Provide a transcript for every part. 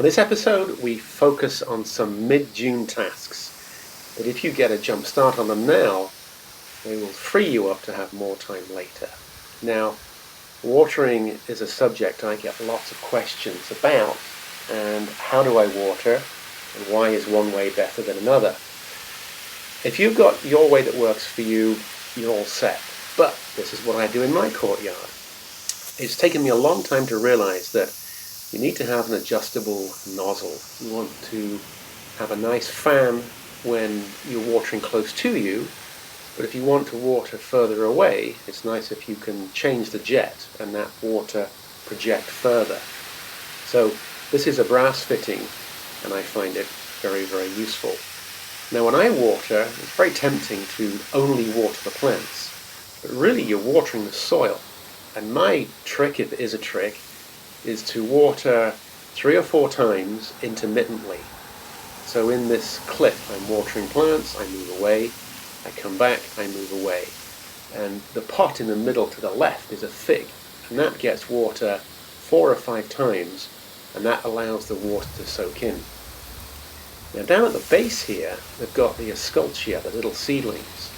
On this episode, we focus on some mid-June tasks that if you get a jump start on them now, they will free you up to have more time later. Now, watering is a subject I get lots of questions about, and how do I water, and why is one way better than another? If you've got your way that works for you, you're all set. But this is what I do in my courtyard. It's taken me a long time to realize that you need to have an adjustable nozzle. You want to have a nice fan when you're watering close to you, but if you want to water further away, it's nice if you can change the jet and that water project further. So this is a brass fitting, and I find it very, very useful. Now when I water, it's very tempting to only water the plants, but really you're watering the soil. And my trick, if it is a trick, is to water 3 or 4 times intermittently. So in this clip, I'm watering plants, I move away, I come back, I move away. And the pot in the middle to the left is a fig, and that gets water 4 or 5 times, and that allows the water to soak in. Now down at the base here, we've got the escultia, the little seedlings.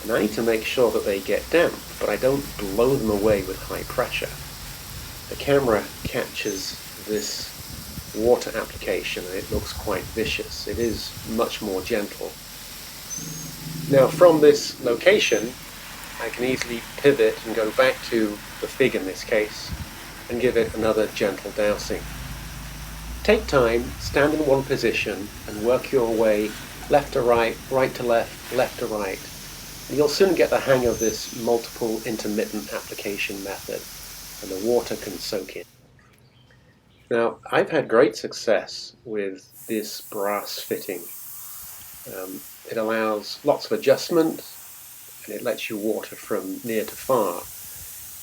And I need to make sure that they get damp, but I don't blow them away with high pressure. The camera captures this water application and it looks quite vicious. It is much more gentle. Now from this location, I can easily pivot and go back to the fig in this case and give it another gentle dousing. Take time, stand in one position and work your way left to right, right to left, left to right. And you'll soon get the hang of this multiple intermittent application method, and the water can soak in. Now, I've had great success with this brass fitting. It allows lots of adjustment, and it lets you water from near to far.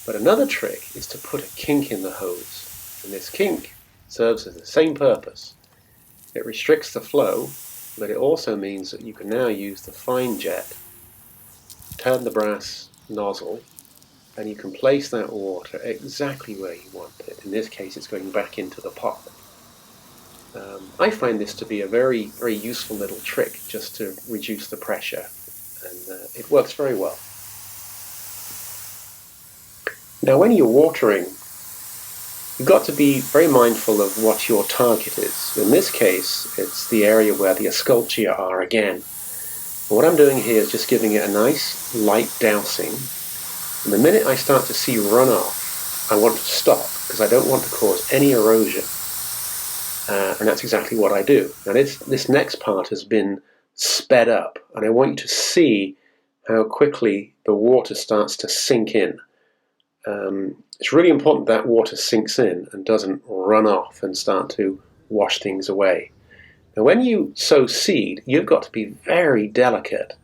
But another trick is to put a kink in the hose, and this kink serves as the same purpose. It restricts the flow, but it also means that you can now use the fine jet, turn the brass nozzle, and you can place that water exactly where you want it. In this case, it's going back into the pot. I find this to be a very, very useful little trick just to reduce the pressure, and it works very well. Now, when you're watering, you've got to be very mindful of what your target is. In this case, it's the area where the escultia are again. And what I'm doing here is just giving it a nice light dousing. And the minute I start to see runoff, I want to stop because I don't want to cause any erosion. And that's exactly what I do. Now this next part has been sped up, and I want you to see how quickly the water starts to sink in. It's really important that water sinks in and doesn't run off and start to wash things away. Now when you sow seed, you've got to be very delicate.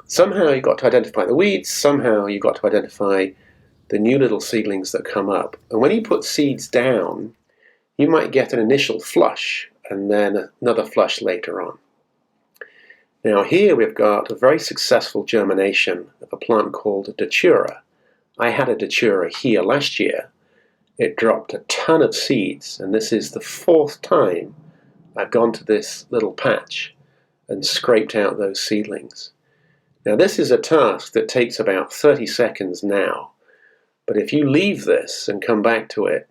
Somehow you've got to identify the weeds, somehow you've got to identify the new little seedlings that come up. And when you put seeds down, you might get an initial flush and then another flush later on. Now here we've got a very successful germination of a plant called a datura. I had a datura here last year. It dropped a ton of seeds, and this is the 4th time I've gone to this little patch and scraped out those seedlings. Now this is a task that takes about 30 seconds now, but if you leave this and come back to it,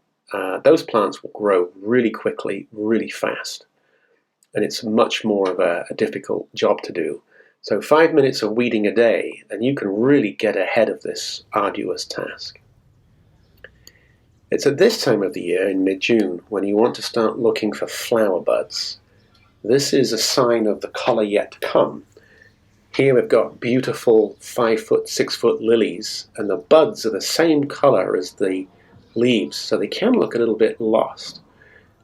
those plants will grow really quickly, really fast, and it's much more of a difficult job to do. So 5 minutes of weeding a day, and you can really get ahead of this arduous task. It's at this time of the year, in mid-June, when you want to start looking for flower buds. This is a sign of the colour yet to come. Here we've got beautiful 5-foot, 6-foot lilies, and the buds are the same colour as the leaves, so they can look a little bit lost.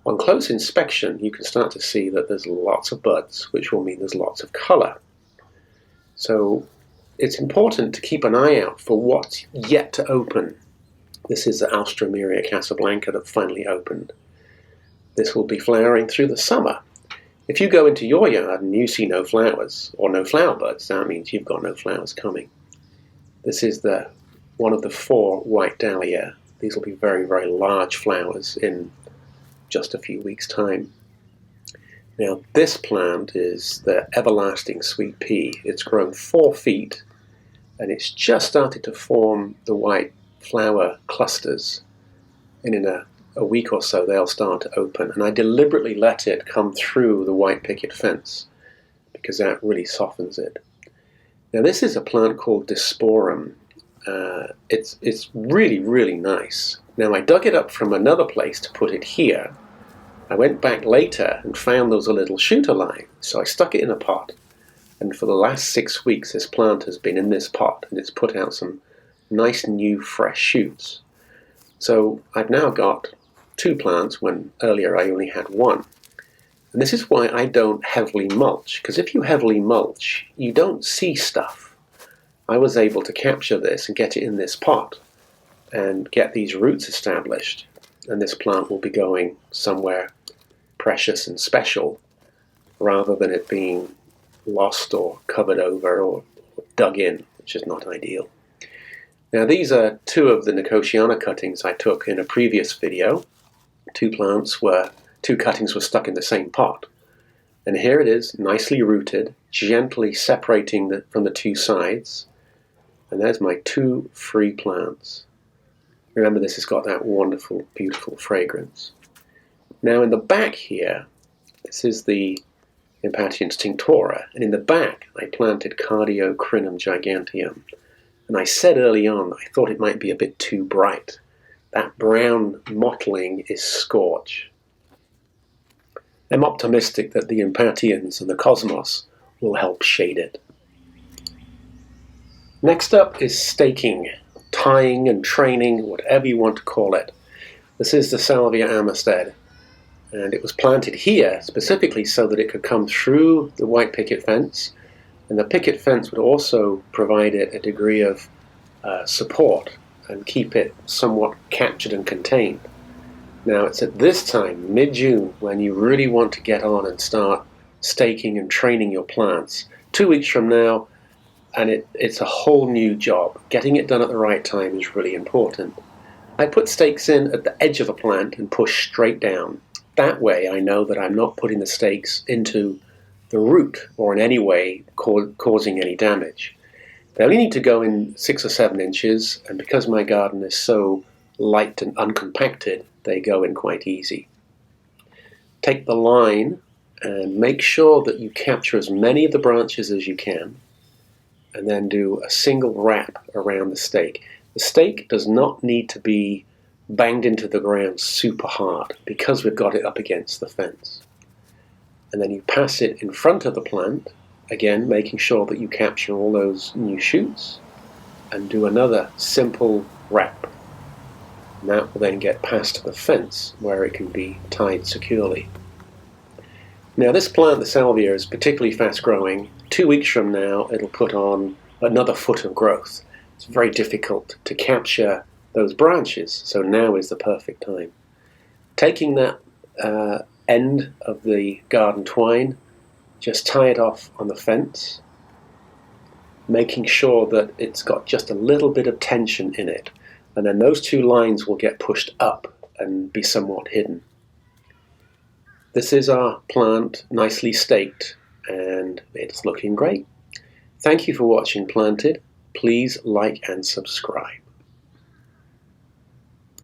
On close inspection, you can start to see that there's lots of buds, which will mean there's lots of colour. So it's important to keep an eye out for what's yet to open. This is the Alstroemeria casablanca that finally opened. This will be flowering through the summer. If you go into your yard and you see no flowers, or no flower buds, that means you've got no flowers coming. This is one of the 4 white dahlia. These will be very, very large flowers in just a few weeks' time. Now this plant is the everlasting sweet pea. It's grown 4 feet and it's just started to form the white flower clusters, and in a week or so they'll start to open, and I deliberately let it come through the white picket fence because that really softens it. Now this is a plant called Disporum. It's really, really nice. Now I dug it up from another place to put it here. I went back later and found there was a little shoot alive, so I stuck it in a pot, and for the last 6 weeks this plant has been in this pot and it's put out some nice new fresh shoots. So I've now got 2 plants when earlier I only had 1. And this is why I don't heavily mulch, because if you heavily mulch, you don't see stuff. I was able to capture this and get it in this pot and get these roots established, and this plant will be going somewhere precious and special rather than it being lost or covered over or dug in, which is not ideal. Now these are 2 of the Nicotiana cuttings I took in a previous video. 2 cuttings were stuck in the same pot. And here it is, nicely rooted, gently separating from the 2 sides. And there's my 2 free plants. Remember, this has got that wonderful, beautiful fragrance. Now in the back here, this is the Impatiens tinctora, and in the back I planted Cardiocrinum giganteum. And I said early on I thought it might be a bit too bright. That brown mottling is scorch. I'm optimistic that the Impatiens and the Cosmos will help shade it. Next up is staking, tying and training, whatever you want to call it. This is the Salvia Amistad, and it was planted here specifically so that it could come through the white picket fence, and the picket fence would also provide it a degree of support and keep it somewhat captured and contained. Now it's at this time, mid-June, when you really want to get on and start staking and training your plants. 2 weeks from now, and it's a whole new job. Getting it done at the right time is really important. I put stakes in at the edge of the plant and push straight down. That way I know that I'm not putting the stakes into the root or in any way causing any damage. They only need to go in 6 or 7 inches, and because my garden is so light and uncompacted, they go in quite easy. Take the line and make sure that you capture as many of the branches as you can, and then do a single wrap around the stake. The stake does not need to be banged into the ground super hard because we've got it up against the fence. And then you pass it in front of the plant, again making sure that you capture all those new shoots, and do another simple wrap. And that will then get past the fence where it can be tied securely. Now this plant, the salvia, is particularly fast growing. 2 weeks from now it'll put on another foot of growth. It's very difficult to capture those branches, so now is the perfect time. Taking that end of the garden twine, just tie it off on the fence, making sure that it's got just a little bit of tension in it, and then those 2 lines will get pushed up and be somewhat hidden. This is our plant, nicely staked, and it's looking great. Thank you for watching Planted. Please like and subscribe.